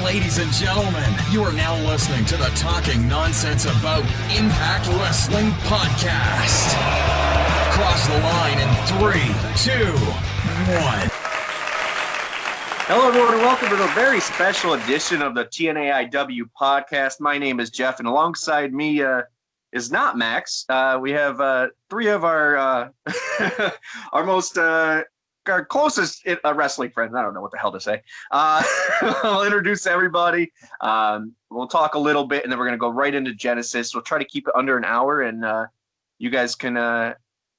Ladies and gentlemen, you are now listening to the Talking Nonsense About Impact Wrestling podcast. Cross the line in 3, 2, 1. Hello, everyone, and welcome to the very special edition of the TNAIW podcast. My name is Geoff, and alongside me is not Max. We have three of our our closest wrestling friends. I don't know what the hell to say. I'll introduce everybody. We'll talk a little bit, and then we're going to go right into Genesis. We'll try to keep it under an hour, and you guys can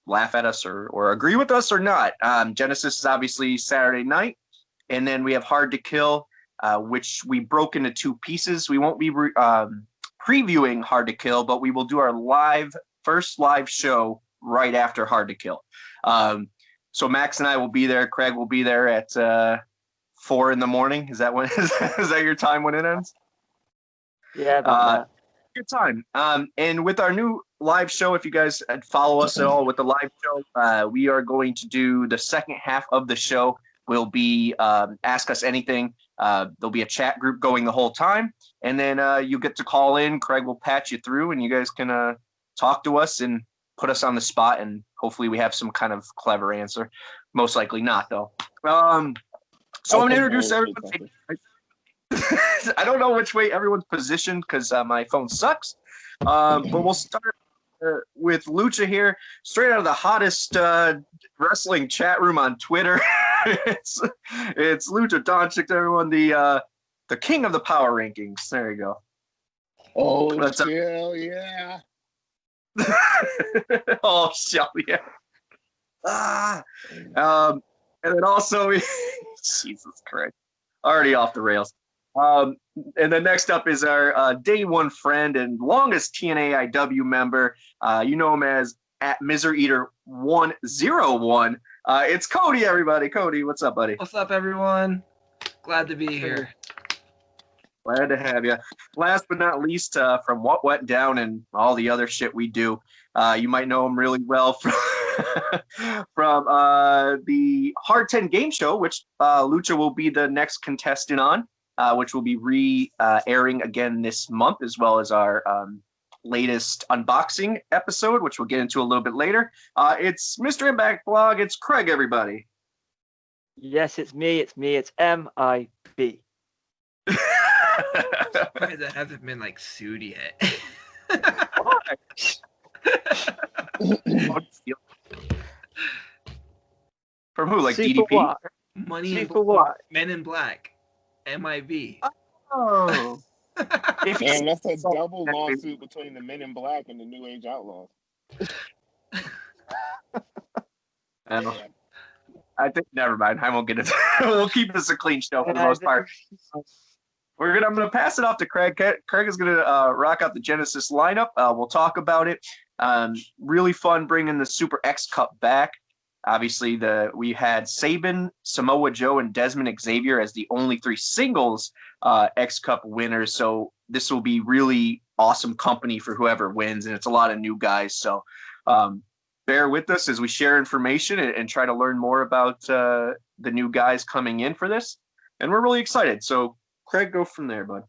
laugh at us or agree with us or not. Genesis is obviously Saturday night, and then we have Hard to Kill, which we broke into two pieces. We won't be previewing Hard to Kill, but we will do our first live show right after Hard to Kill. So Max and I will be there. Craig will be there at 4 in the morning. Is that when? Is that your time when it ends? Yeah. Good time. And with our new live show, if you guys follow us at all with the live show, we are going to do the second half of the show. Will be Ask Us Anything. There'll be a chat group going the whole time, and then you get to call in. Craig will patch you through, and you guys can talk to us and put us on the spot, and hopefully we have some kind of clever answer. Most likely not, though. So I'm going to introduce everyone. I don't know which way everyone's positioned because my phone sucks. But we'll start with Lucha here, straight out of the hottest wrestling chat room on Twitter. it's Lucha Doncic, everyone, the king of the power rankings. There you go. Oh, hell yeah. Oh, shell, yeah. And then also, Jesus Christ, already off the rails. And then next up is our day one friend and longest TNAIW member. You know him as at Misery Eater 101. It's Cody, everybody. Cody, what's up, buddy? What's up, everyone? Glad to be here. Glad to have you. Last but not least, from What Went Down and all the other shit we do, you might know him really well from the Hard 10 game show, which Lucha will be the next contestant on, which will be airing again this month, as well as our latest unboxing episode, which we'll get into a little bit later. It's Mr. Impact Blog. It's Craig, everybody. Yes, it's me. It's MIB. That hasn't been sued yet. From who? Like See DDP? For what? Money See in for what? Men in Black. MIB. Oh. Man, that's a double lawsuit between the Men in Black and the New Age Outlaws. I think never mind. I won't get it. We'll keep this a clean show for the most part. I'm gonna pass it off to Craig. Craig is gonna rock out the Genesis lineup. We'll talk about it. Really fun bringing the Super X Cup back. Obviously, we had Sabin, Samoa Joe, and Desmond Xavier as the only 3 singles X Cup winners. So this will be really awesome company for whoever wins, and it's a lot of new guys. So bear with us as we share information and try to learn more about the new guys coming in for this. And we're really excited. So Craig, go from there, bud.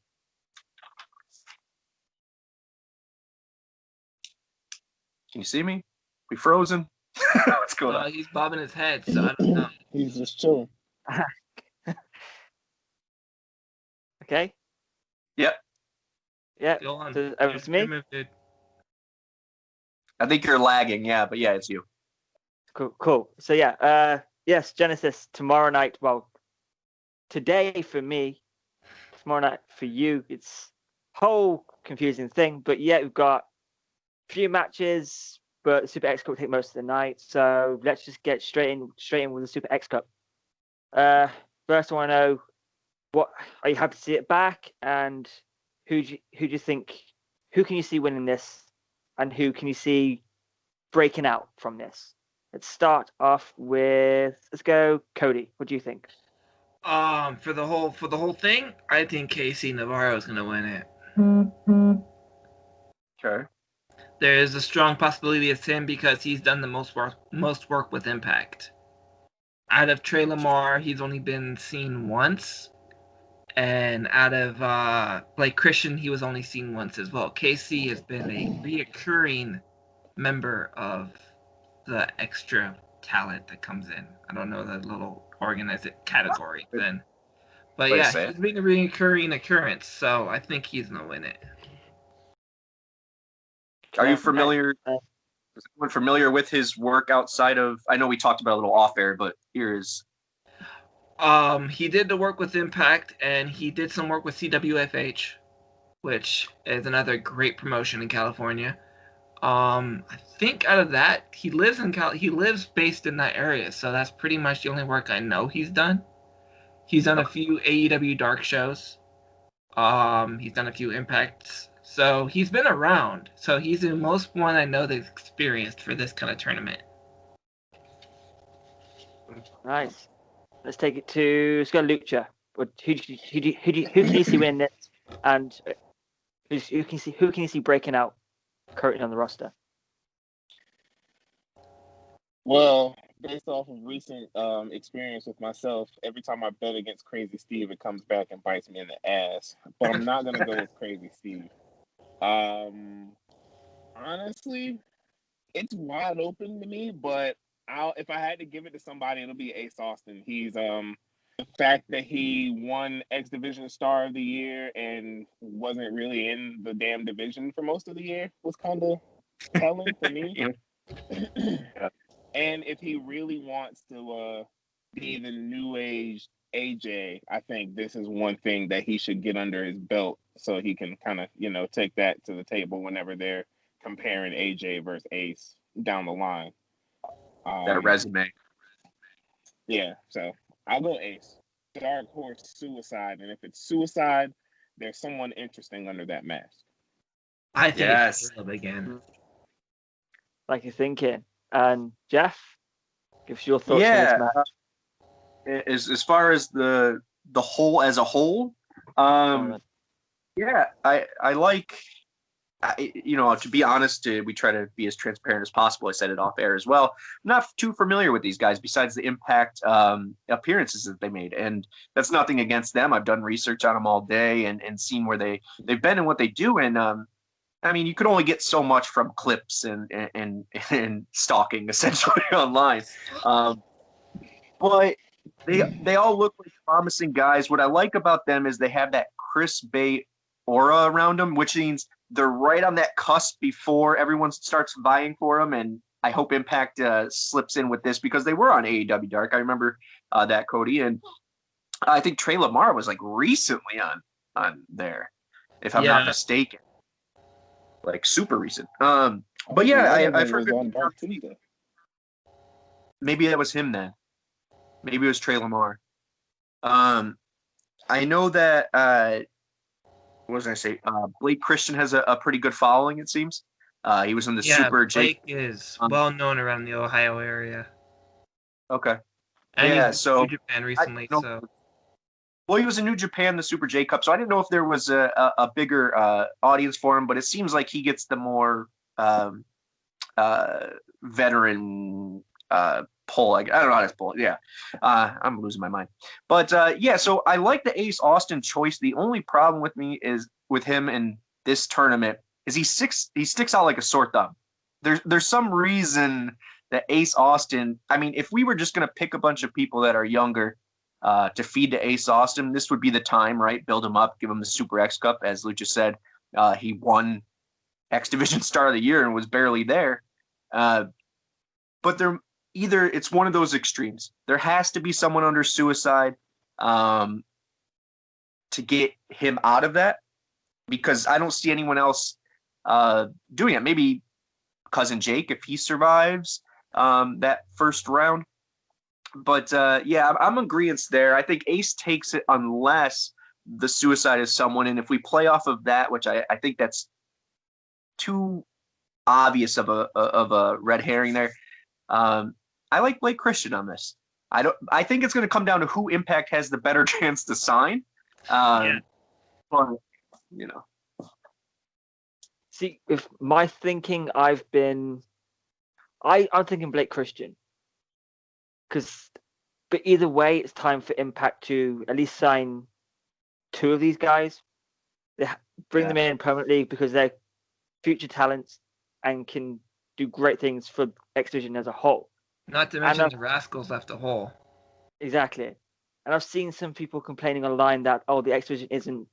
Can you see me? We frozen? What's going on? He's bobbing his head, so I don't know. He's just chilling. Okay. Yep. Yeah. Go on. So it's me. I think you're lagging, yeah, but yeah, it's you. Cool. So yeah, yes, Genesis tomorrow night. Well, today for me, tomorrow night for you. It's a whole confusing thing, but yeah, we've got a few matches, but the Super X Cup will take most of the night. So let's just get straight in with the Super X Cup. First, I want to know, what are you happy to see it back, and who do you think, who can you see winning this, and who can you see breaking out from this? Let's start off with, let's go Cody. What do you think? For the whole thing, I think KC Navarro is gonna win it. Okay. There is a strong possibility it's him because he's done the most work with Impact. Out of Trey Lamar, he's only been seen once, And out of Blake Christian, he was only seen once as well. KC has been a reoccurring member of the extra talent that comes in. I don't know the little organized category then. But yeah, he's been a reoccurring occurrence, so I think he's going to win it. Are you familiar? Is anyone familiar with his work outside of? I know we talked about it a little off air, but here is. He did the work with Impact, and he did some work with CWFH, which is another great promotion in California. I think out of that, he lives based in that area, so that's pretty much the only work I know he's done. He's done a few AEW Dark shows. He's done a few Impacts. So he's been around. So he's the most one I know that's experienced for this kind of tournament. Nice. Let's take it to Lucha. Who can you see win this? And who can you see breaking out currently on the roster? Well, based off of recent experience with myself, every time I bet against Crazy Steve, it comes back and bites me in the ass. But I'm not gonna go with Crazy Steve. Honestly, it's wide open to me, but if I had to give it to somebody, it'll be Ace Austin. He's the fact that he won X Division Star of the Year and wasn't really in the damn division for most of the year was kind of telling for me. And if he really wants to be the new age AJ, I think this is one thing that he should get under his belt so he can kind of, take that to the table whenever they're comparing AJ versus Ace down the line. That resume. Yeah, so I'll go Ace. Dark Horse Suicide, and if it's Suicide, there's someone interesting under that mask. I think it's Caleb again. Like you're thinking. And Geoff, give us your thoughts on this match. As far as the whole as a whole, I like. To be honest, we try to be as transparent as possible. I said it off air as well. I'm not too familiar with these guys besides the Impact appearances that they made, and that's nothing against them. I've done research on them all day and seen where they've been and what they do. And I mean, you could only get so much from clips and stalking essentially online. But they all look like promising guys. What I like about them is they have that Chris Bay aura around them, which means they're right on that cusp before everyone starts vying for them. And I hope Impact slips in with this because they were on AEW Dark. I remember that, Cody. And I think Trey Lamar was like recently on there, if I'm not mistaken. Like super recent. But yeah, I forgot. Maybe that was him then. Maybe it was Trey Lamar. I know that what was I say? Blake Christian has a pretty good following, it seems. He was in the Super J. Blake is well known around the Ohio area. Okay. And yeah, he's so in Japan recently. Well, he was in New Japan, the Super J Cup, so I didn't know if there was a bigger audience for him, but it seems like he gets the more veteran pull. I don't know how to pull it. Yeah, I'm losing my mind. But so I like the Ace Austin choice. The only problem with me is with him in this tournament is he sticks out like a sore thumb. There's some reason that Ace Austin. I mean, if we were just gonna pick a bunch of people that are younger to feed to Ace Austin, this would be the time, right? Build him up, give him the Super X Cup, as Lucha said. He won X Division Star of the Year and was barely there. But it's one of those extremes. There has to be someone under Suicide to get him out of that, because I don't see anyone else doing it. Maybe Cousin Jake, if he survives that first round. But I'm in agreement there. I think Ace takes it unless the Suicide is someone. And if we play off of that, which I think that's too obvious of a red herring there. I like Blake Christian on this. I think it's going to come down to who Impact has the better chance to sign. But See, with my thinking, I'm thinking Blake Christian. But either way, it's time for Impact to at least sign two of these guys. Bring them in permanently because they're future talents and can do great things for X Division as a whole. Not to mention the Rascals left a hole. Exactly. And I've seen some people complaining online that, the X Division isn't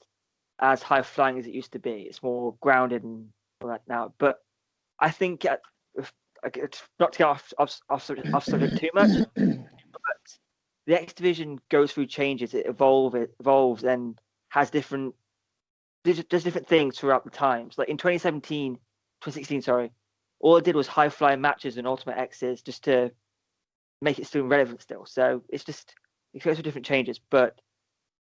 as high flying as it used to be. It's more grounded and all that now. But I think, not to get off subject too much, but the X Division goes through changes. It evolves and has does different things throughout the times. Like in 2016, all it did was high flying matches and Ultimate X's just to make it still relevant still. So it goes through different changes. But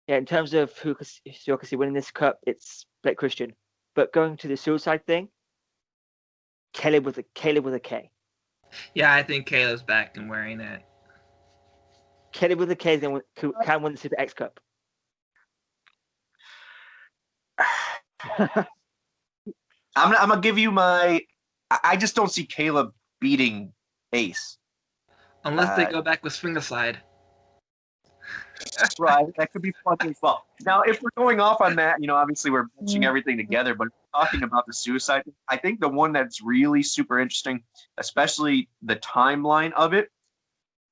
yeah, in terms of who can see winning this cup, it's Blake Christian. But going to the Suicide thing, Caleb with a K. Yeah, I think Caleb's back and wearing it. Caleb with a K can win the Super X Cup. I'm gonna give you my. I just don't see Caleb beating Ace. Unless they go back with Swing-a-Slide. Right, that could be fun as well. Now, if we're going off on that, obviously we're matching everything together, but talking about the Suicide, I think the one that's really super interesting, especially the timeline of it.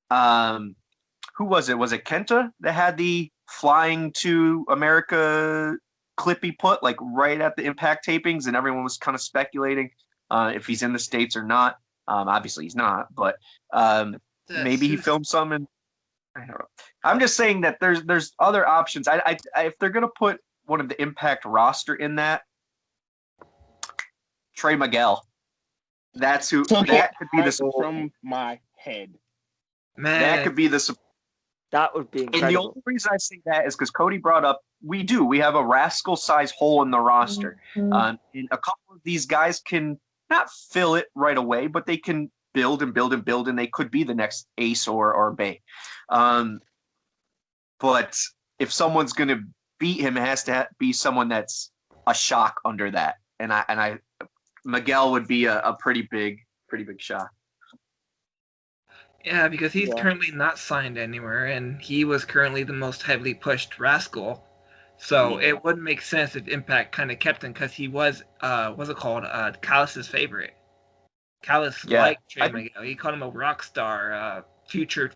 Who was it? Was it Kenta that had the flying to America clip he put like right at the Impact tapings, and everyone was kind of speculating if he's in the States or not. Obviously he's not, but maybe he filmed some. And I don't know. I'm just saying that there's other options. I if they're gonna put one of the Impact roster in that, Trey Miguel. That's who. That could be the from my head. Man, that could be the. That would be incredible. And the only reason I say that is because Cody brought up we have a rascal size hole in the roster. And a couple of these guys can not fill it right away, but they can build and build and build, and they could be the next Ace or Bay. But if someone's going to beat him, it has to be someone that's a shock under that. And I Miguel would be a pretty big shock. Yeah, because he's currently not signed anywhere, and he was currently the most heavily pushed Rascal. So it would make sense if Impact kind of kept him, because he was, what's it called, Callus's favorite. Callus liked Trey Miguel. He called him a rock star, future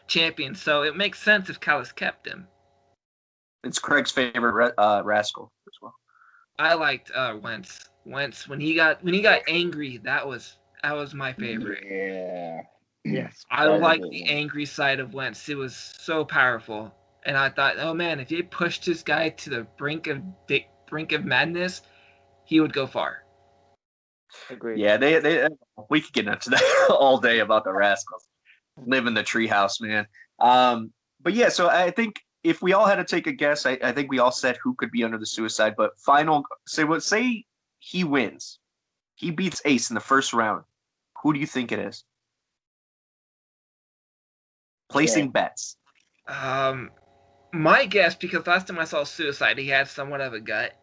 champion. So it makes sense if Callus kept him. It's Craig's favorite Rascal as well. I liked Wentz. Wentz when he got angry, that was my favorite. Yeah. Yes. I liked the angry side of Wentz. It was so powerful. And I thought, oh man, if he pushed this guy to the brink of madness, he would go far. Agreed. Yeah, they we could get into that all day about the Rascals. Live in the treehouse, man. But yeah, so I think if we all had to take a guess, I think we all said who could be under the Suicide. But say he wins, he beats Ace in the first round. Who do you think it is? Placing bets. My guess, because last time I saw Suicide, he had somewhat of a gut.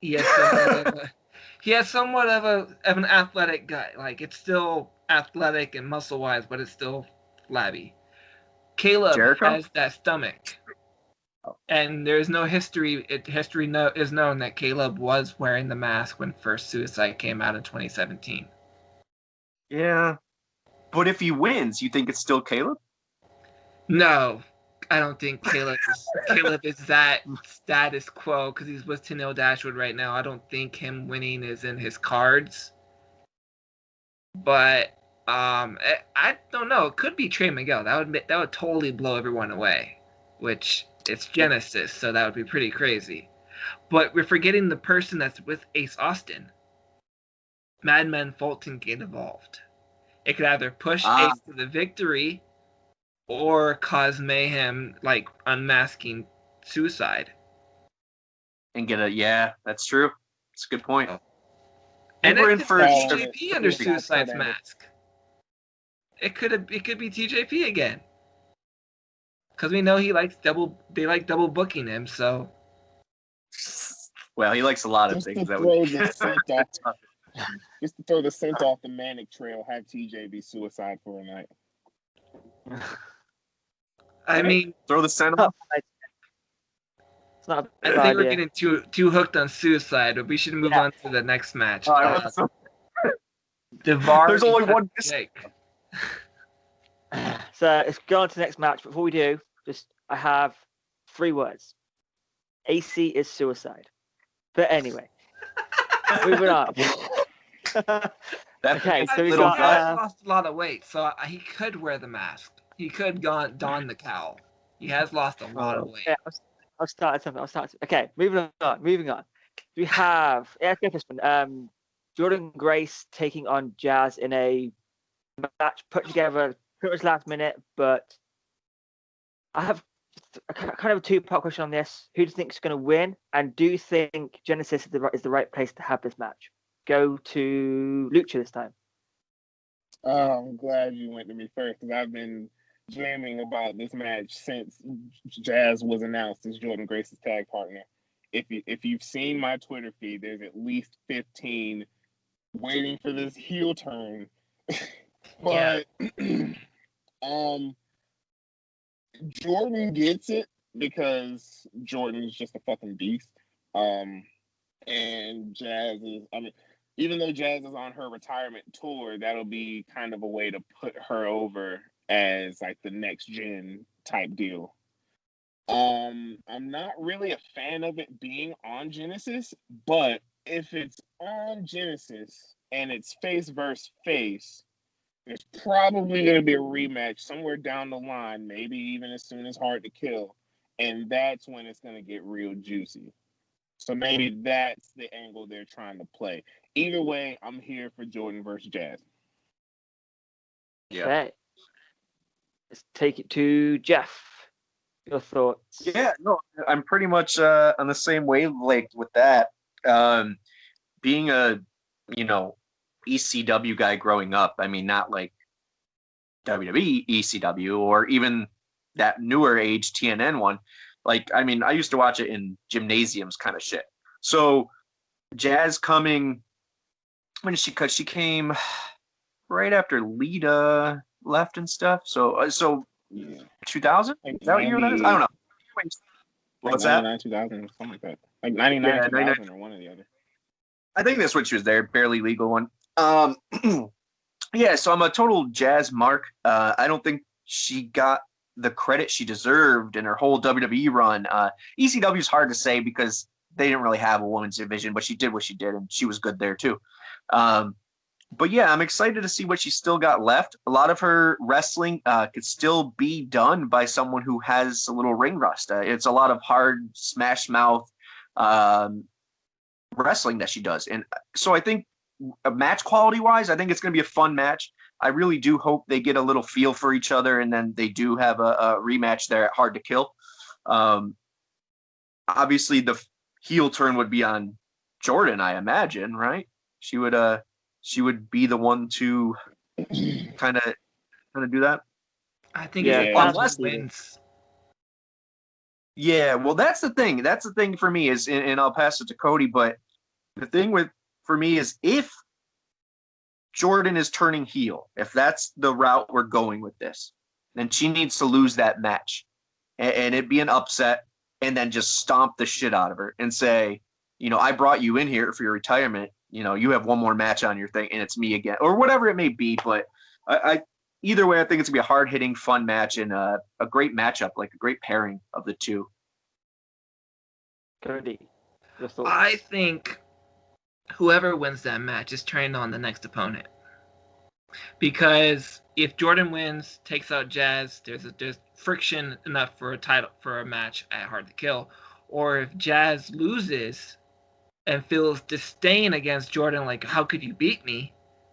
He had somewhat of an athletic gut. Like, it's still athletic and muscle wise, but it's still flabby. Caleb has that stomach, and there's no history. History is known that Caleb was wearing the mask when first Suicide came out in 2017. Yeah, but if he wins, you think it's still Caleb? No, I don't think Caleb is that status quo because he's with Tenille Dashwood right now. I don't think him winning is in his cards. But I don't know. It could be Trey Miguel. That would totally blow everyone away. Which it's Genesis, so that would be pretty crazy. But we're forgetting the person that's with Ace Austin. Madman Fulton get involved. It could either push Ace to the victory or cause mayhem, like unmasking Suicide. And that's true. It's a good point. And it could be TJP under Suicide's mask. It could be TJP again. Because we know they like double booking him, so. Well, he likes a lot of things. Just to throw the scent off the Manic Trail, have TJ be Suicide for a night. I mean, throw the scent off. It's not a I bad think we're idea. getting too hooked on suicide, but we should move on to the next match. Devar. There's only one. Jake. So let's go on to the next match. Before we do, I have 3 words. AC is suicide. But anyway, moving on. Okay, so we've got. Jazz lost a lot of weight, so he could wear the mask. He could don the cowl. He has lost a lot of weight. Yeah, I'll start something. Okay, moving on. We have this one. Jordynne Grace taking on Jazz in a match put together pretty much last minute, but I have kind of a 2-part question on this. Who do you think is going to win? And do you think Genesis is the right place to have this match? Go to Lucha this time. I'm glad you went to me first because I've been dreaming about this match since Jazz was announced as Jordynne Grace's tag partner. If you've seen my Twitter feed, there's at least 15 waiting for this heel turn. But Jordynne gets it because Jordynne is just a fucking beast. And Jazz is, even though Jazz is on her retirement tour, that'll be kind of a way to put her over as like the next gen type deal. I'm not really a fan of it being on Genesis, but if it's on Genesis and it's face versus face, there's probably going to be a rematch somewhere down the line, maybe even as soon as Hard to Kill, and that's when it's going to get real juicy. So maybe that's the angle they're trying to play. Either way, I'm here for Jordynne versus Jazz. Yeah. Okay. Let's take it to Geoff. Your thoughts? Yeah, no, I'm pretty much on the same wavelength with that. Being a, ECW guy growing up, I mean, not like WWE ECW or even that newer age TNN one. Like, I mean, I used to watch it in gymnasiums kind of shit. So Jazz coming, when did she, because she came right after Lita left and stuff. So 2000? Is that what year that is? I don't know. What's that? 99, 2000, something like that. Like 99, 2000 or one or the other. I think that's when she was there, barely legal one. Yeah, so I'm a total Jazz mark. I don't think she got the credit she deserved in her whole WWE run. ECW is hard to say because they didn't really have a women's division, but she did what she did, and she was good there too. But yeah, I'm excited to see what she's still got left. A lot of her wrestling could still be done by someone who has a little ring rust. It's a lot of hard smash mouth wrestling that she does. And so I think match quality wise, I think it's going to be a fun match. I really do hope they get a little feel for each other and then they do have a rematch there at Hard to Kill. Obviously the heel turn would be on Jordynne, I imagine, right? She would be the one to kind of do that. I think unless wins. Yeah, well, that's the thing. That's the thing for me is, and I'll pass it to Cody. But the thing for me is, if Jordynne is turning heel, if that's the route we're going with this, then she needs to lose that match, and it'd be an upset, and then just stomp the shit out of her and say, I brought you in here for your retirement. You have one more match on your thing, and it's me again, or whatever it may be. But either way, I think it's gonna be a hard-hitting, fun match and a great matchup, like a great pairing of the two. Cody, I think whoever wins that match is trained on the next opponent. Because if Jordynne wins, takes out Jazz, there's friction enough for a match at Hard to Kill. Or if Jazz loses and feels disdain against Jordynne, like, how could you beat me?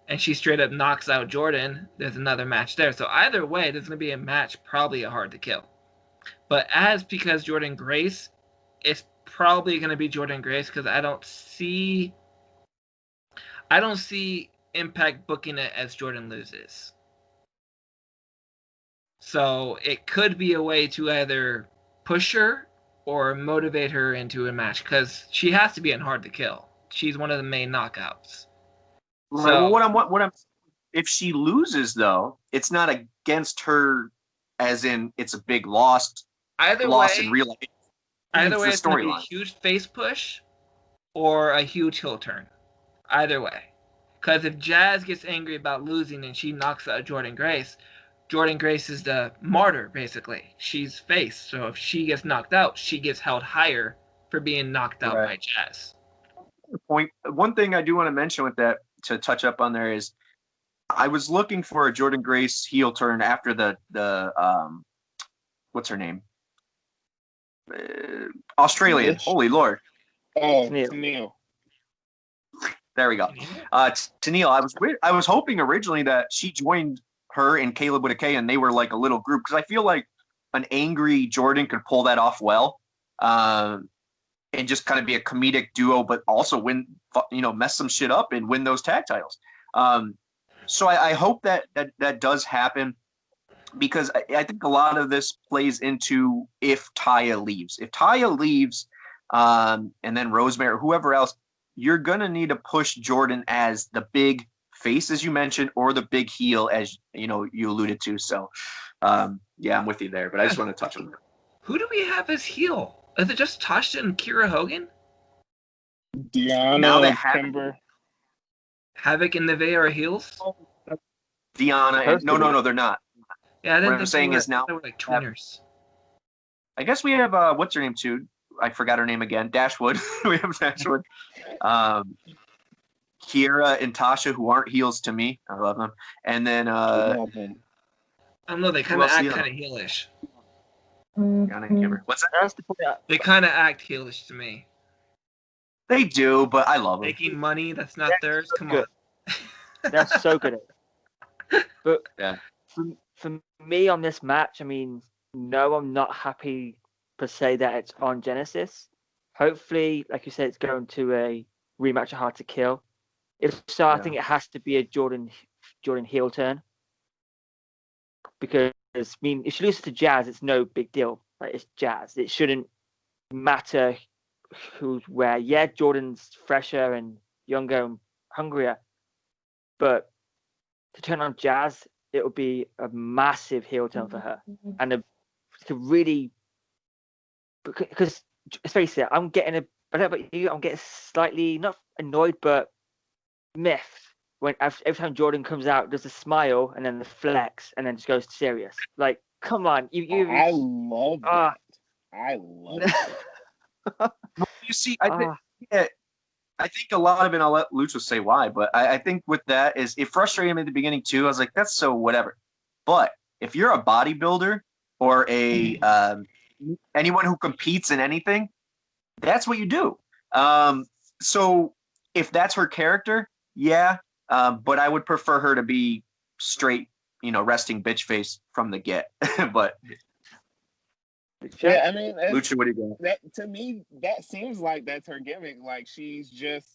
And she straight up knocks out Jordynne, there's another match there. So either way, there's going to be a match, probably a Hard to Kill. But because Jordynne Grace, it's probably going to be Jordynne Grace because I don't see Impact booking it as Jordynne loses. So it could be a way to either push her or motivate her into a match because she has to be in Hard to Kill. She's one of the main knockouts. So what I'm if she loses though, it's not against her, as in it's a big loss. Either loss way, in real life. Either way, the it's going to be a storyline. huge face push or a huge heel turn. Either way. Because if Jazz gets angry about losing and she knocks out Jordynne Grace is the martyr, basically. She's face. So if she gets knocked out, she gets held higher for being knocked out by Jazz. One thing I do want to mention with that, to touch up on there, is I was looking for a Jordynne Grace heel turn after the what's her name? Australian. Yes. Holy Lord. Oh, Tennille. Tennille. There we go. Tennille. I was hoping originally that she joined her and Caleb with a K, and they were like a little group, because I feel like an angry Jordynne could pull that off well, and just kind of be a comedic duo, but also win, mess some shit up and win those tag titles. So I hope that does happen, because I think a lot of this plays into if Taya leaves. If Taya leaves, and then Rosemary or whoever else, you're going to need to push Jordynne as the big face, as you mentioned, or the big heel, as you alluded to. So, yeah, I'm with you there, but I just want to touch on that. Who do we have as heel? Is it just Tasha and Kira Hogan? Deanna, Kimber. Havoc and Nevaeh are heels? Deanna, no, they're not. Yeah, I didn't what I'm think saying is now they were like tweeners. I guess we have what's her name too? I forgot her name again. Dashwood. We have Dashwood. Kira and Tasha, who aren't heels to me. I love them. And then I don't know, they kind of act kind of heelish. Deanna and Kimber. What's that? They kind of act heelish to me. They do, but I love them. Making money that's not theirs. Come on. They're so good at it. But yeah. For me on this match, I mean, no, I'm not happy per se that it's on Genesis. Hopefully, like you said, it's going to a rematch of Hard to Kill. If so, I think it has to be a Jordynne heel turn. Because, I mean, if she loses to Jazz, it's no big deal. Like, it's Jazz. It shouldn't matter who's where. Yeah, Jordynne's fresher and younger and hungrier. But to turn on Jazz, it would be a massive heel turn for her. And to really... Because, let's face it, I don't know about you, I'm getting slightly, not annoyed, but miffed when every time Jordynne comes out, does a smile and then the flex and then just goes serious. Like, come on, I love that. I love it. You see, I think a lot of it, I'll let Lucha say why, but I think with that is it frustrated me at the beginning too. I was like, that's so whatever. But if you're a bodybuilder or anyone who competes in anything, that's what you do. So if that's her character, yeah. But I would prefer her to be straight, resting bitch face from the get. But yeah, I mean, Lucha, what do you got? That to me, that seems like that's her gimmick. Like she's just,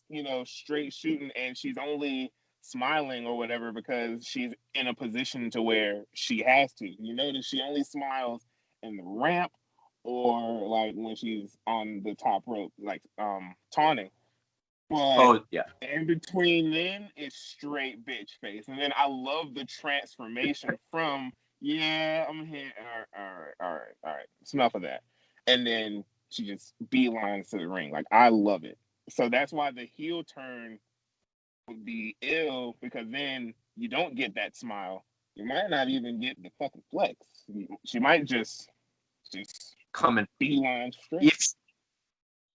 straight shooting, and she's only smiling or whatever because she's in a position to where she has to. You notice she only smiles in the ramp or like when she's on the top rope, like taunting. But in between then, it's straight bitch face. And then I love the transformation from, I'm here. All right. It's enough of that. And then she just beelines to the ring. Like, I love it. So that's why the heel turn would be ill, because then you don't get that smile. You might not even get the fucking flex. She might just come and beeline straight.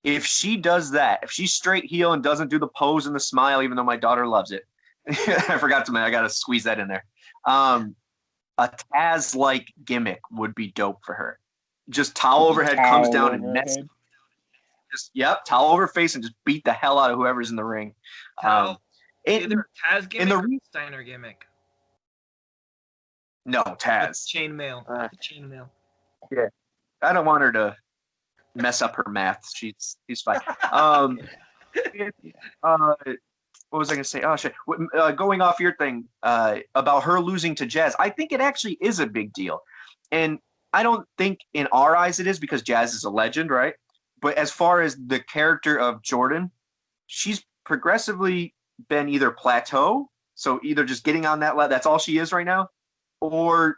If she does that, if she's straight heel and doesn't do the pose and the smile, even though my daughter loves it, I forgot to mention, I got to squeeze that in there. A Taz-like gimmick would be dope for her. Just towel overhead, comes down and nets. Towel over face and just beat the hell out of whoever's in the ring. Either Taz gimmick or Steiner gimmick. No, Taz. Chainmail. Yeah, I don't want her to mess up her math. She's fine. What was I gonna say? Oh shit! Going off your thing about her losing to Jazz, I think it actually is a big deal, and I don't think in our eyes it is, because Jazz is a legend, right? But as far as the character of Jordynne, she's progressively been either plateau, so either just getting on that level, that's all she is right now, or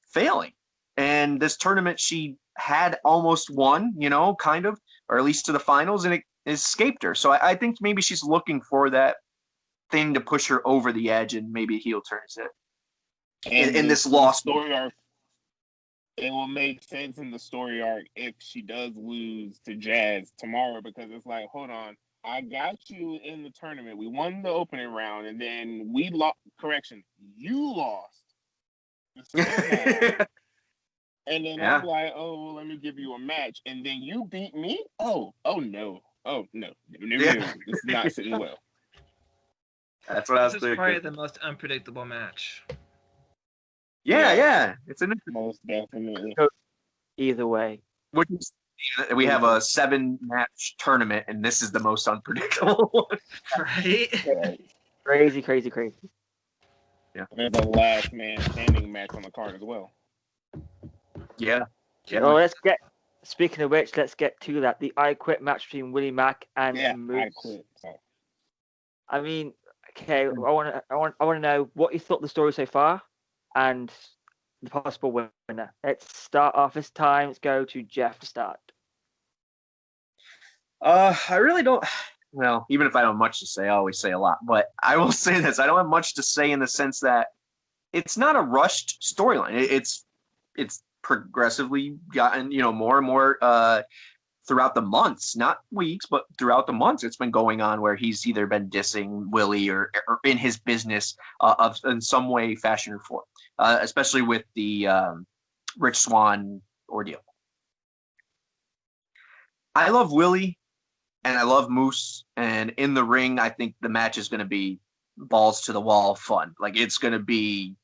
failing. And and this tournament she had almost won, kind of, or at least to the finals, and it escaped her. So I think maybe she's looking for that thing to push her over the edge, and maybe heel turns it. In this lost story arc, it will make sense in the story arc if she does lose to Jazz tomorrow, because it's like, hold on, I got you in the tournament. We won the opening round, and then we lost. Correction, you lost. And then I'm like, oh, well, let me give you a match, and then you beat me. Oh no, it's not sitting well. That's what I was This is thinking. probably the most unpredictable match. Yeah. It's an Most definitely. Either way. We have a 7-match tournament, and this is the most unpredictable one. Right? Crazy. Yeah. There's a last man standing match on the card as well. Yeah. Well, speaking of which, let's get to that. The I Quit match between Willie Mack and Moose. I quit. So. I mean, okay, I want to know what you thought of the story so far, and the possible winner. Let's start off this time. Let's go to Geoff to start. I really don't. Well, even if I don't have much to say, I always say a lot. But I will say this: I don't have much to say in the sense that it's not a rushed storyline. It's progressively gotten more and more throughout the months, not weeks, but throughout the months. It's been going on where he's either been dissing Willie or in his business in some way, fashion, or form. Especially with the Rich Swann ordeal. I love Willie and I love Moose, and in the ring, I think the match is going to be balls to the wall fun. Like, it's going to be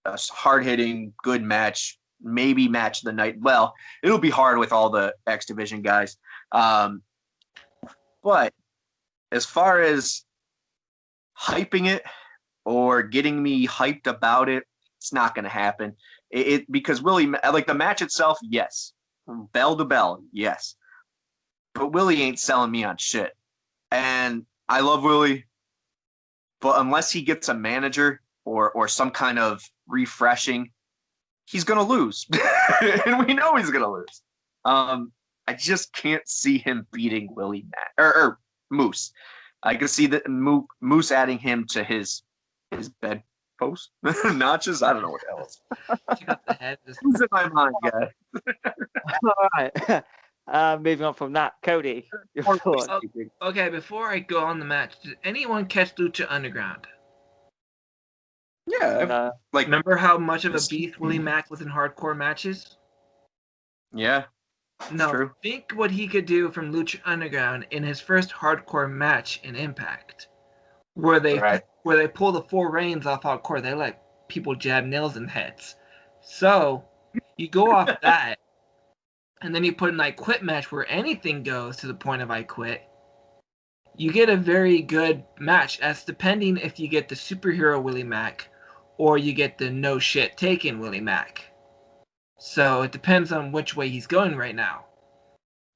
a hard-hitting, good match, maybe match of the night. Well, it'll be hard with all the X Division guys. But as far as hyping it or getting me hyped about it, it's not going to happen. Because Willie, like the match itself, yes. Bell to bell, yes. But Willie ain't selling me on shit. And I love Willie, but unless he gets a manager or some kind of refreshing, he's going to lose. And we know he's going to lose. I just can't see him beating Willie Mack or Moose. I can see that Moose adding him to his bedpost notches. I don't know what else. Check out the head. Who's in my mind, guy? All right. Moving on from that, Cody. Your thoughts? Okay, before I go on the match, did anyone catch Lucha Underground? Yeah. Like, remember how much of a beast Willie Mack was in hardcore matches? Yeah. No, true. Think what he could do from Lucha Underground in his first hardcore match in Impact, where they pull the 4 reins off hardcore. They let people jab nails in heads. So you go off that, and then you put an I Quit match where anything goes to the point of I Quit. You get a very good match, as depending if you get the superhero Willie Mack or you get the no shit taken Willie Mack. So it depends on which way he's going right now.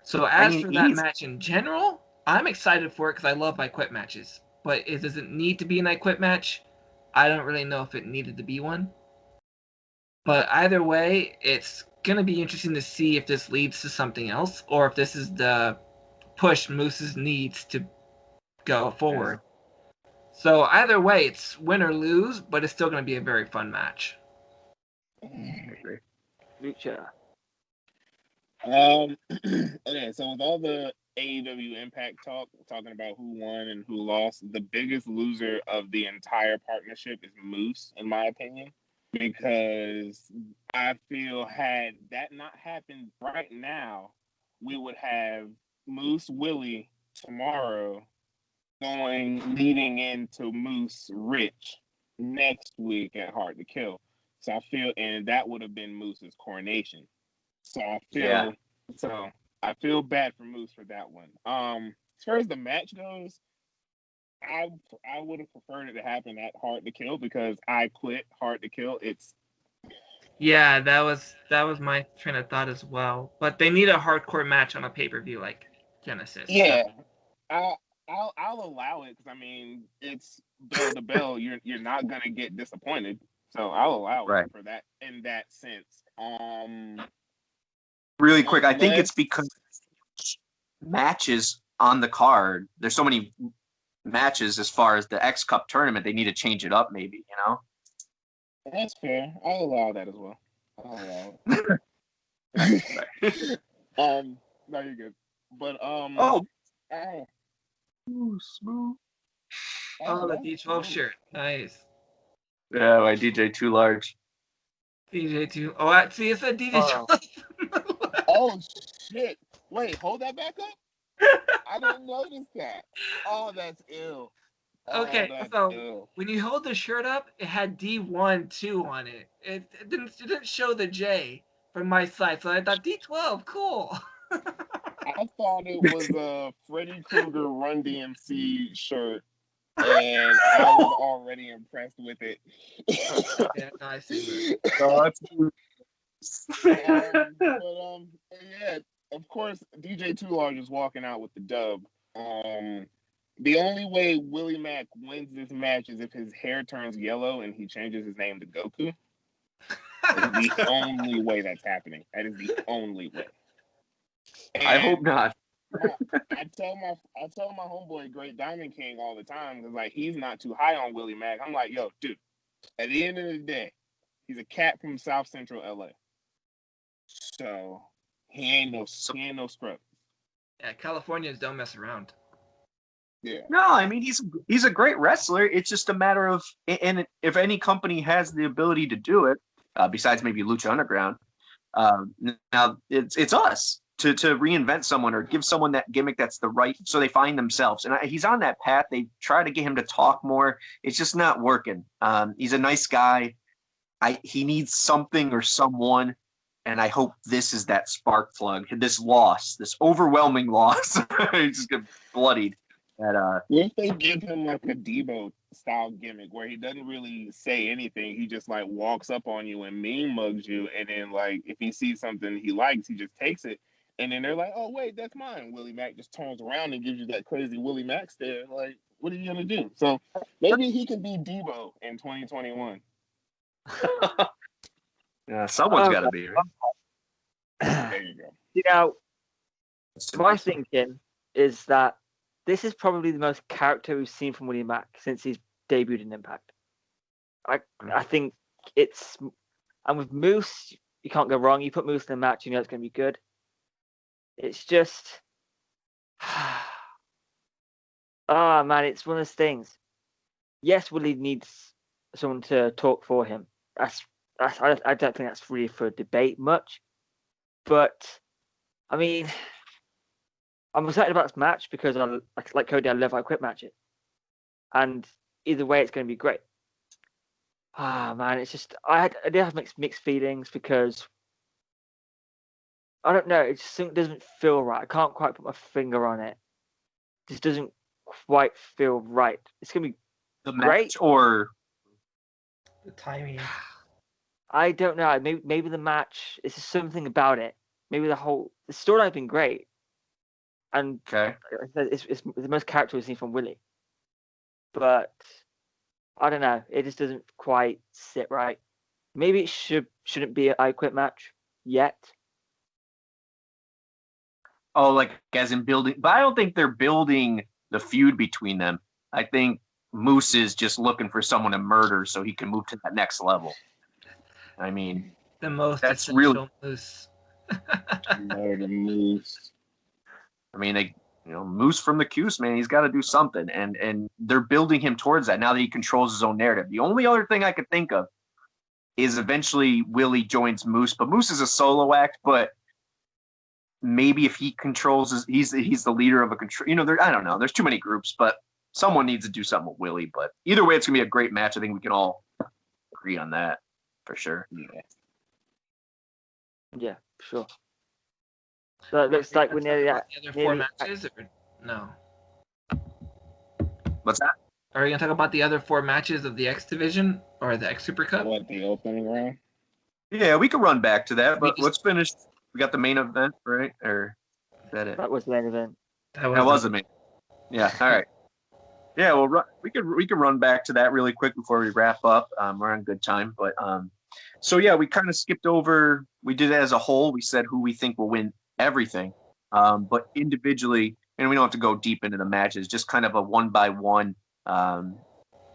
So as for that match in general, I'm excited for it because I love I Quit matches. But does it need to be an I Quit match? I don't really know if it needed to be one. But either way, it's going to be interesting to see if this leads to something else or if this is the push Moose's needs to go forward. So either way, it's win or lose, but it's still going to be a very fun match. I agree. Lucha. Okay, so with all the AEW Impact talking about who won and who lost, the biggest loser of the entire partnership is Moose, in my opinion, because I feel had that not happened right now, we would have Moose Willie tomorrow leading into Moose Rich next week at Hard to Kill. So I feel, and that would have been Moose's coronation. So I feel bad for Moose for that one. As far as the match goes, I would have preferred it to happen at Hard to Kill because I Quit Hard to Kill. Yeah, that was my train of thought as well. But they need a hardcore match on a pay-per-view like Genesis. Yeah, I'll allow it because I mean it's bell to bell. You're not gonna get disappointed. So I'll allow Right. it for that in that sense. Really quick, I think it's Unless- because matches on the card. There's so many matches as far as the X Cup tournament. They need to change it up, maybe. You know. That's fair. I'll allow that as well. I'll allow it. No, you're good. But Oh, oh, smooth. Oh, the that's D12 cool. shirt. Nice. Yeah, my DJ too large. DJ2. Oh, I see, it's a DJ12. Oh shit! Wait, hold that back up. I didn't notice that. Oh, that's ill. Okay, that's so ill. when you hold the shirt up, it had D12 on it. It didn't show the J from my side, so I thought D12, cool. I thought it was a Freddy Krueger Run DMC shirt, and I was already impressed with it. Yeah, no, I see that. Oh, that's Yeah, of course, DJ Too Large is walking out with the dub. The only way Willie Mack wins this match is if his hair turns yellow and he changes his name to Goku. That is the only way that's happening. That is the only way. I hope not. I tell my homeboy Great Diamond King all the time because like he's not too high on Willie Mack. I'm like, yo, dude. At the end of the day, he's a cat from South Central LA. So he ain't no scrub. Yeah, Californians don't mess around. Yeah. No, I mean he's a great wrestler. It's just a matter of, and if any company has the ability to do it, besides maybe Lucha Underground, now it's us to reinvent someone or give someone that gimmick that's the right, so they find themselves. And he's on that path. They try to get him to talk more. It's just not working. He's a nice guy. He needs something or someone, and I hope this is that spark plug. This loss, this overwhelming loss, he's just get bloodied. What if they give him like a Debo style gimmick where he doesn't really say anything, he just like walks up on you and mean mugs you, and then like if he sees something he likes, he just takes it, and then they're like, oh wait, that's mine. Willie Mack just turns around and gives you that crazy Willie Mack stare. Like, what are you gonna do? So maybe he can be Debo in 2021. Yeah, someone's got to be. Right? There you go. You know, my thinking is that this is probably the most character we've seen from Willie Mack since he's debuted in Impact. I think it's, and with Moose, you can't go wrong. You put Moose in a match, you know it's going to be good. It's just, man, it's one of those things. Yes, Willie needs someone to talk for him. I don't think that's really for debate much. But I mean, I'm excited about this match because like Cody, I love how I quit match it. And either way, it's going to be great. Man, it's just I did have mixed feelings because I don't know, it just doesn't feel right. I can't quite put my finger on it. It just doesn't quite feel right. It's going to be the great. match or The timing. I don't know. Maybe the match. It's just something about it. Maybe the storyline's been great, and okay. it's the most character we've seen from Willie. But I don't know. It just doesn't quite sit right. Maybe it shouldn't be an I Quit match yet. Oh, like as in building, but I don't think they're building the feud between them. I think Moose is just looking for someone to murder so he can move to that next level. I mean, The most that's essential really Moose. Murder Moose. I mean, Moose from the Cuse, man, he's got to do something, and they're building him towards that now that he controls his own narrative. The only other thing I could think of is eventually Willie joins Moose, but Moose is a solo act. But maybe if he controls he's the leader of a control. I don't know. There's too many groups, but someone needs to do something with Willie. But either way, it's gonna be a great match. I think we can all agree on that for sure. Yeah, sure. So it looks like we're nearly at The other four matches, or no? What's that? Are we gonna talk about the other four matches of the X Division or the X Super Cup? What, the opening round? Yeah, we could run back to that, but let's finish. We got the main event, right? Or is that it? That was the main event. That was the main. Yeah. All right. Yeah, well, we could run back to that really quick before we wrap up. We're on good time, but so yeah, we kind of skipped over. We did it as a whole. We said who we think will win everything, but individually, and we don't have to go deep into the matches. Just kind of a one by one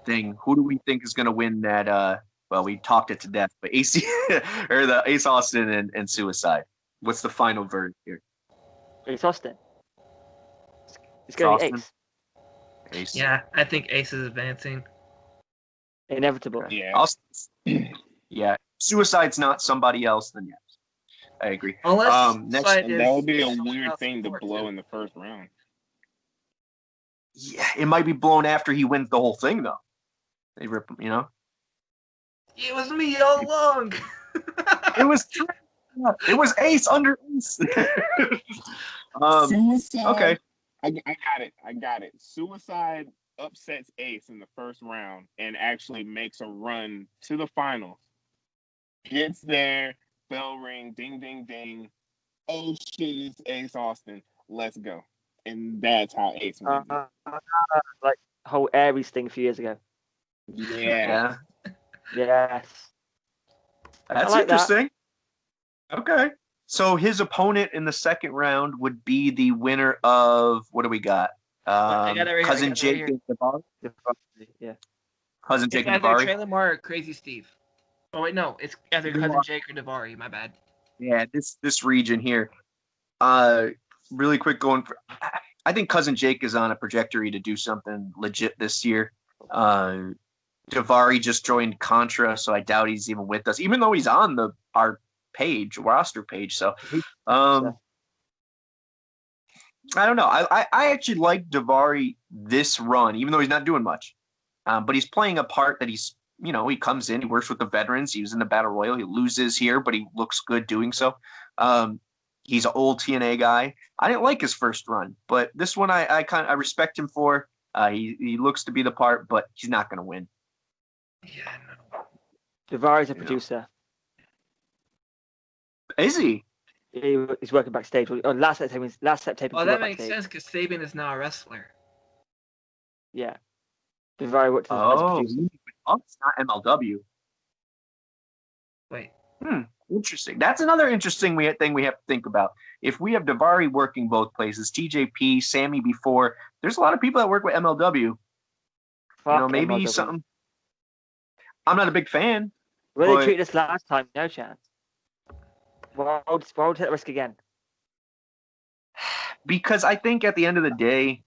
thing. Who do we think is going to win that? Well, we talked it to death, but AC or the Ace Austin and Suicide. What's the final verdict here? It's Austin. It's going to be Austin? Ace. Ace. Yeah, I think Ace is advancing. Inevitable. Yeah. Yeah. Suicide's not somebody else, then yes. I agree. Unless next, Suicide And that would be a someone weird else thing to support blow too. in the first round. yeah, it might be blown after he wins the whole thing, though. They rip him, It was me all along. It was true. It was Ace under Ace. Suicide. Okay. I got it. Suicide upsets Ace in the first round and actually makes a run to the finals. Gets there, bell ring, ding, ding, ding. Oh shit, it's Ace Austin. Let's go. And that's how Ace wins. Like whole Aries thing a few years ago. Yeah. Yes. That's like that. interesting. Okay. So his opponent in the second round would be the winner of what do we got? I got it right here, Cousin I got it Jake right and Davari? Yeah. Cousin It's Jake and either Davari? Trey Lamar or Crazy Steve. Oh wait, no, it's either Cousin Jake or Davari. My bad. Yeah, this region here. Really quick going for. I think Cousin Jake is on a trajectory to do something legit this year. Davari just joined Contra, so I doubt he's even with us, even though he's on our roster page. So, I don't know. I actually like Davari this run, even though he's not doing much. But he's playing a part that he's, he comes in, he works with the veterans. He was in the Battle Royal. He loses here, but he looks good doing so. He's an old TNA guy. I didn't like his first run, but this one I respect him for. He looks to be the part, but he's not going to win. Yeah, no. Davari's a producer. Is he? He's working backstage. Last September. Oh, that makes sense because Saban is now a wrestler. Yeah. Davari worked as a producer. It's not MLW. Wait. Interesting. That's another interesting thing we have to think about. If we have Davari working both places, TJP, Sammy before, there's a lot of people that work with MLW. Fuck Maybe MLW. something. I'm not a big fan. Well, they treated us last time. No chance. Why would take that risk again? Because I think at the end of the day,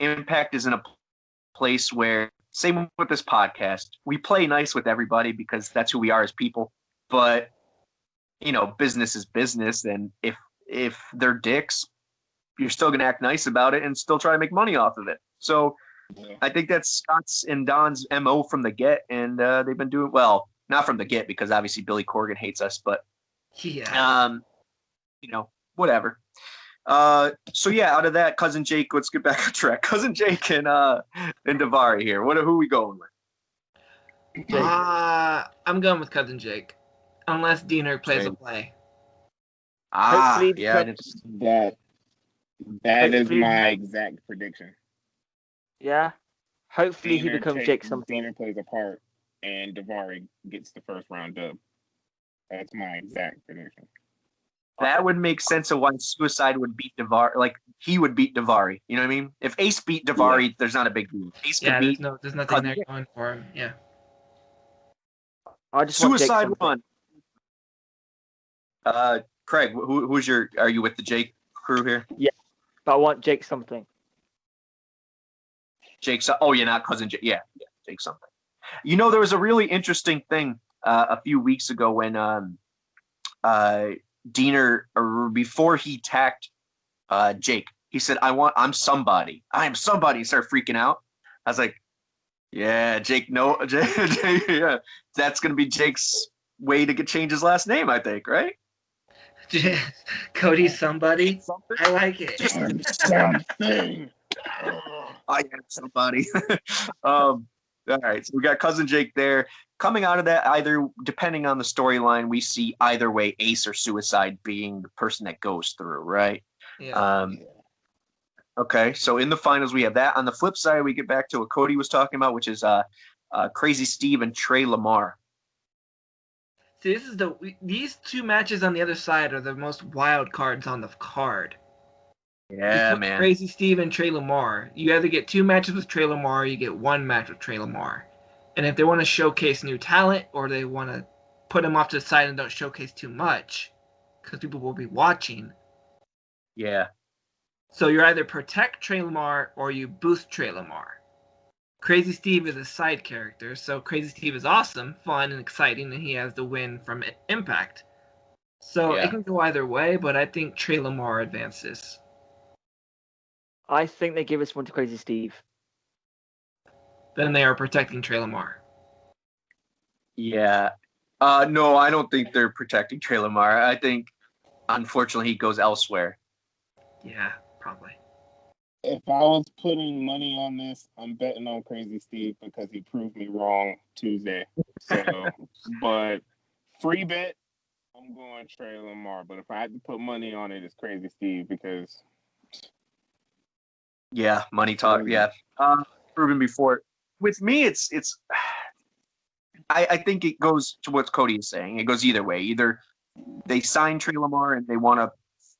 Impact is in a place where, same with this podcast, we play nice with everybody because that's who we are as people. But, business is business. And if they're dicks, you're still going to act nice about it and still try to make money off of it. So I think that's Scott's and Don's MO from the get. And they've been doing well, not from the get because obviously Billy Corgan hates us, but yeah, whatever. So yeah, out of that, Cousin Jake, let's get back on track. Cousin Jake and Davari here. Who are we going with? I'm going with Cousin Jake, unless Diener plays a play. Hopefully yeah. That is my exact prediction. Yeah. Hopefully he Diener becomes Jake something. Diener plays a part, and Davari gets the first round dub. That's my exact prediction. That would make sense of why Suicide would beat Davari. Like, he would beat Davari. You know what I mean? If Ace beat Davari, there's not a big deal. Ace could beat there's nothing there going for him. Yeah. I just Suicide one. Craig, are you with the Jake crew here? Yeah, but I want Jake something. You're not Cousin Jake. Yeah, Jake something. There was a really interesting thing a few weeks ago when Diener, or before he tacked Jake, he said, I'm somebody. I'm somebody. He started freaking out. I was like, yeah, Jake, no, Jake, yeah. That's going to be Jake's way to change his last name, I think, right? Cody's somebody. I like it. Something. I am somebody. All right, so we got Cousin Jake there. Coming out of that, either depending on the storyline, we see either way Ace or Suicide being the person that goes through, right? Yeah. Okay, so in the finals we have that. On the flip side, we get back to what Cody was talking about, which is Crazy Steve and Trey Lamar. See, these two matches on the other side are the most wild cards on the card. Yeah, man. Crazy Steve and Trey Lamar. You either get 2 matches with Trey Lamar, or you get 1 match with Trey Lamar. And if they want to showcase new talent, or they want to put him off to the side and don't showcase too much, because people will be watching. Yeah. So you either protect Trey Lamar or you boost Trey Lamar. Crazy Steve is a side character, so Crazy Steve is awesome, fun, and exciting, and he has the win from Impact. So it can go either way, but I think Trey Lamar advances. I think they give us one to Crazy Steve. Then they are protecting Trey Lamar. Yeah. No, I don't think they're protecting Trey Lamar. I think, unfortunately, he goes elsewhere. Yeah, probably. If I was putting money on this, I'm betting on Crazy Steve because he proved me wrong Tuesday. So, but free bet, I'm going Trey Lamar. But if I had to put money on it, it's Crazy Steve because. Yeah, money talk. Yeah, proven before. With me, it's. I think it goes to what Cody is saying. It goes either way. Either they sign Trey Lamar and they want to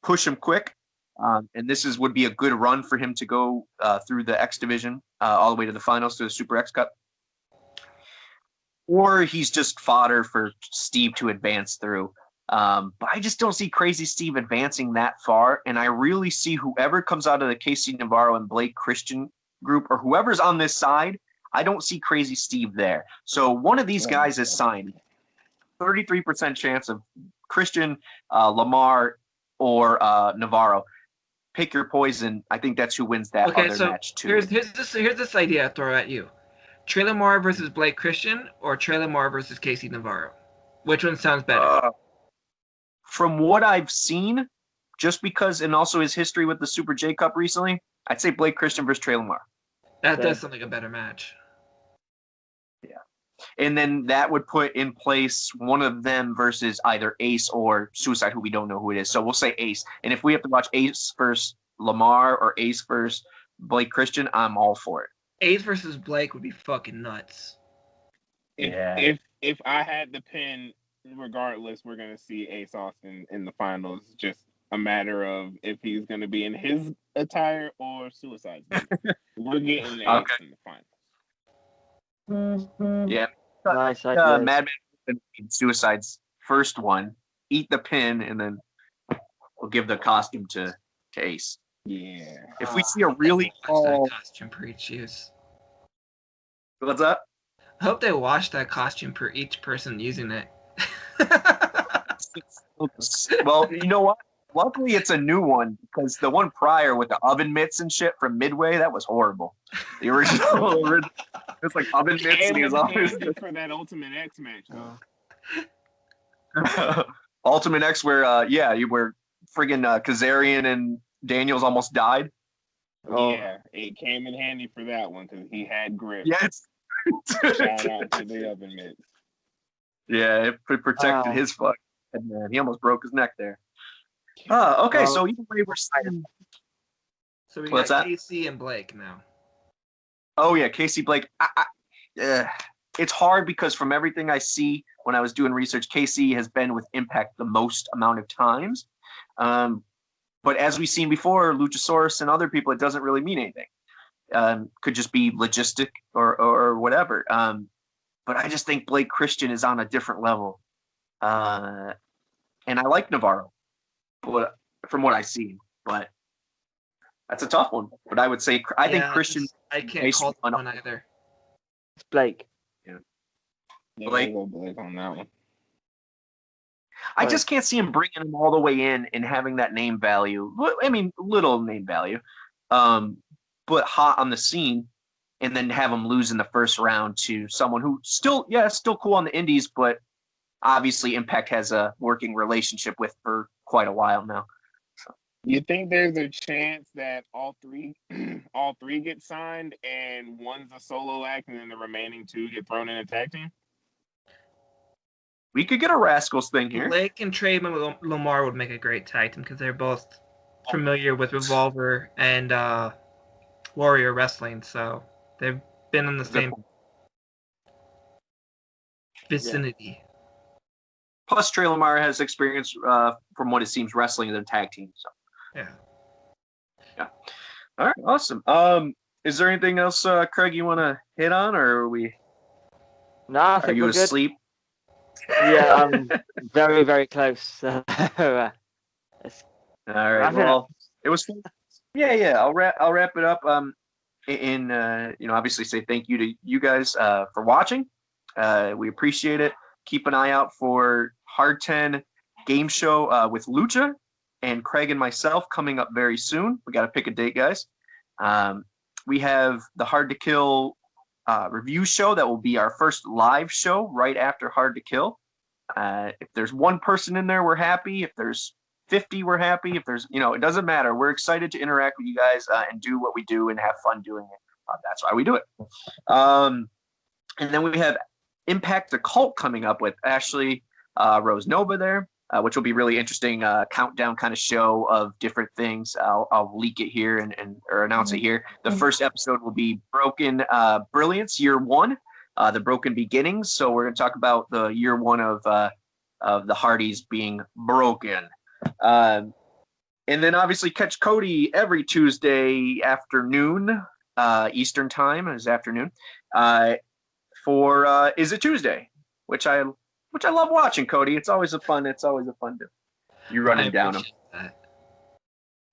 push him quick, and this would be a good run for him to go through the X division all the way to the finals, to the Super X Cup. Or he's just fodder for Steve to advance through. But I just don't see Crazy Steve advancing that far, and I really see whoever comes out of the Casey Navarro and Blake Christian group, or whoever's on this side, I don't see Crazy Steve there. So one of these guys is signed. 33% chance of Christian, Lamar, or Navarro. Pick your poison. I think that's who wins that other match too. Here's this idea I throw at you: Trey Lamar versus Blake Christian, or Trey Lamar versus Casey Navarro. Which one sounds better? From what I've seen, just because, and also his history with the Super J Cup recently, I'd say Blake Christian versus Trey Lamar. That does sound like a better match. Yeah. And then that would put in place one of them versus either Ace or Suicide, who we don't know who it is. So we'll say Ace. And if we have to watch Ace versus Lamar or Ace versus Blake Christian, I'm all for it. Ace versus Blake would be fucking nuts. If I had the pin, regardless, we're going to see Ace Austin in the finals. Just a matter of if he's going to be in his attire or Suicide's. We're getting Ace in the finals. Yeah. Nice. Madman Suicide's first one. Eat the pin, and then we'll give the costume to Ace. Yeah. If we see a really tall costume per each use. What's up? I hope they wash that costume per each person using it. Well, you know what? Luckily, it's a new one, because the one prior with the oven mitts and shit from Midway, that was horrible. The original, it's like oven mitts. And he was always for that Ultimate X match, though. Ultimate X, where where friggin' Kazarian and Daniels almost died. Yeah, it came in handy for that one because he had grip. Yes. Shout out to the oven mitts. Yeah, it protected his fuck. And he almost broke his neck there. Okay, so either way, we're signing. So we got Casey and Blake now. Oh yeah, Casey Blake. It's hard because from everything I see when I was doing research, Casey has been with Impact the most amount of times. But as we've seen before, Luchasaurus and other people, it doesn't really mean anything. Could just be logistic or whatever. But I just think Blake Christian is on a different level. And I like Navarro, but from what I've seen, but that's a tough one. But I would say I think Christian. I can't call one either. It's Blake. Yeah, Blake on that one. I just can't see him bringing him all the way in and having that name value. I mean, little name value, but hot on the scene, and then have him lose in the first round to someone who still cool on the indies, but obviously Impact has a working relationship with for quite a while now. So. You think there's a chance that all three get signed and one's a solo act and then the remaining 2 get thrown in a tag team? We could get a Rascals thing here. Blake and Trey Lamar would make a great tag team because they're both familiar with Revolver and Warrior Wrestling, so they've been in the same vicinity. Plus, Trey Lamar has experience, from what it seems, wrestling in their tag team. So Yeah. All right, awesome. Is there anything else, Craig, you want to hit on, or are we? No, I Are think you we're good. asleep? Yeah, I'm very, very close. So, All right. wrap it Well, it was fun. Yeah. I'll wrap it up. Obviously say thank you to you guys for watching. We appreciate it. Keep an eye out for Hard 10 game show with Lucha and Craig and myself coming up very soon. We got to pick a date, guys. We have the Hard to Kill review show that will be our first live show right after Hard to Kill. If there's one person in there, we're happy. If there's 50, we're happy. If there's, it doesn't matter. We're excited to interact with you guys and do what we do and have fun doing it. That's why we do it. And then we have Impact the Cult coming up with Ashley Rose Nova there, which will be really interesting. Countdown kind of show of different things. I'll leak it here or announce it here. The first episode will be Broken Brilliance Year 1, the Broken Beginnings. So we're going to talk about the year 1 of the Hardys being broken. And then obviously catch Cody every Tuesday afternoon, Eastern time is afternoon, for Is It Tuesday, which I love watching, Cody. It's always a fun do. You running down them.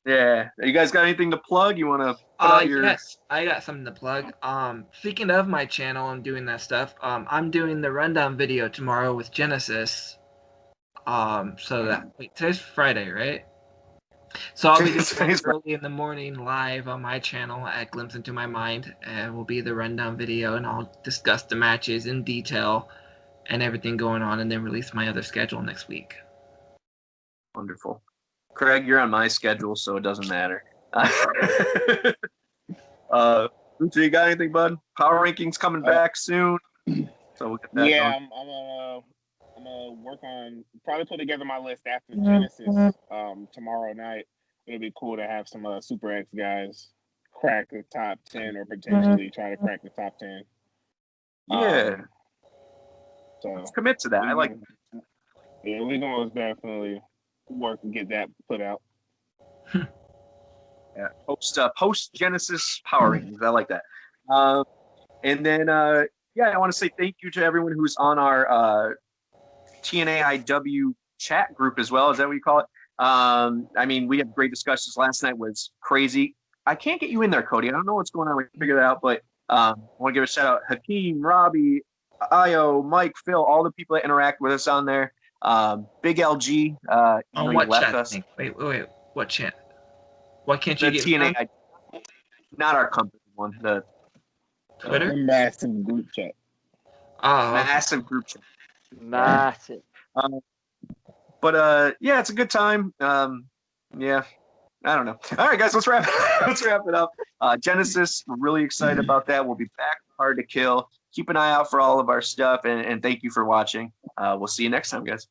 Yeah. You guys got anything to plug? You want to put out your... Yes, I got something to plug. Speaking of my channel and doing that stuff, I'm doing the rundown video tomorrow with Genesis. Today's Friday, right? So I'll be doing it early in the morning live on my channel at Glimpse Into My Mind, and will be the rundown video, and I'll discuss the matches in detail and everything going on, and then release my other schedule next week. Wonderful. Craig, you're on my schedule, so it doesn't matter. Lucha, you got anything, bud? Power rankings coming back soon. So we'll get that going. I'm gonna work on probably put together my list after Genesis tomorrow night. It'll be cool to have some Super X guys crack the top 10 or potentially try to crack the top 10. Yeah. So let's commit to that. I like it. Yeah, we're gonna definitely work and get that put out. Yeah. Post Genesis Power rankings. I like that. And then I want to say thank you to everyone who's on our TNAIW chat group as well. Is that what you call it? We had great discussions. Last night was crazy. I can't get you in there, Cody. I don't know what's going on. We can figure that out. But I want to give a shout out Hakeem, Robbie, Io, Mike, Phil, all the people that interact with us on there. Big LG. On what chat? Wait. What chat? Why can't you get TNAIW? Not our company one. The Twitter? The massive group chat. Massive group chat. Massive. But it's a good time. I don't know. All right, guys, let's wrap it up. Genesis, we're really excited about that. We'll be back with Hard to Kill. Keep an eye out for all of our stuff, and thank you for watching. We'll see you next time, guys.